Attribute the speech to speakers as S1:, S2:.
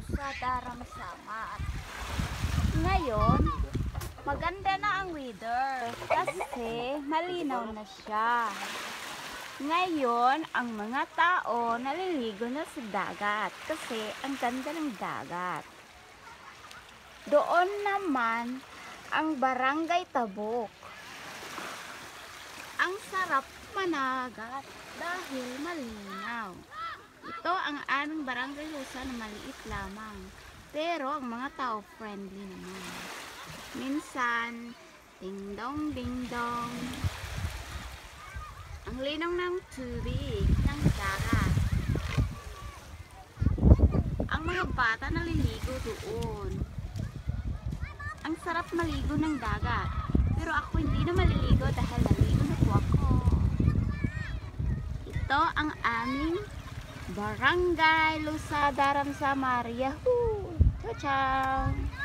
S1: Lusada, Ramsamar. Ngayon, maganda na ang weather kasi malinaw na siya. Ngayon, ang mga tao naliligo na sa dagat kasi ang ganda ng dagat. Doon naman ang Barangay Tabuk. Ang sarap managat dahil malinaw. Ito ang aming barangay Lusa na maliit lamang. Pero ang mga tao friendly naman. Minsan, ding dong ding dong. Ang linaw ng tubig ng dagat. Ang mga bata naliligo doon. Ang sarap maligo ng dagat. Pero ako hindi na maliligo dahil naligo na po ako. Ito ang aming Barangay Lusada, Ramsamar. Yahoo! Ciao, ciao!